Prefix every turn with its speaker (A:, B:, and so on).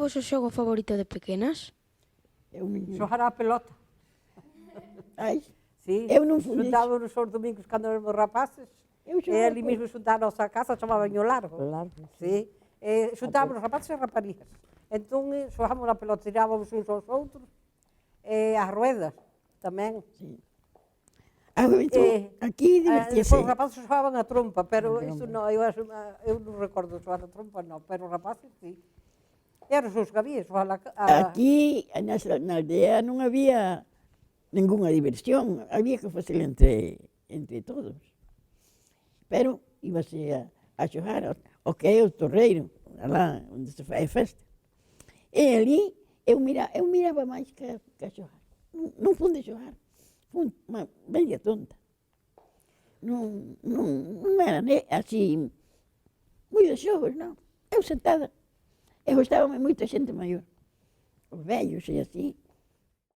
A: vosso xogo favorito de pequenas?
B: Xogar a pelota.
C: Ai,
B: Sí,
C: eu non fui
B: xuntábamos os domingos cando éramos rapaces,
C: Eu
B: e
C: xogaba
B: ali mesmo xuntar a nosa casa, chamaban o largo.
C: Largo,
B: Sí, xuntábamos os rapaces e raparigas. Entón, xogábamos a pelota, tirábamos uns aos outros, e as ruedas tamén.
C: Sí. Aquí divertíase.
B: Depois os rapaces xogaban a trompa, pero isto non, eu non recordo xogar a trompa, non, pero os rapaces, sí. E eran os que había, xogar
C: Aquí, na aldea, non había ningunha diversión, había que facer entre todos. Pero íbase a xogar o que é o torreiro, lá onde se fai festa. E ali eu miraba máis que a xogar. Non fun de xogar, fun media tonta. Non era así, moi de xogos, non. Eu sentada. E gostábame moito a xente maior, os vellos e así.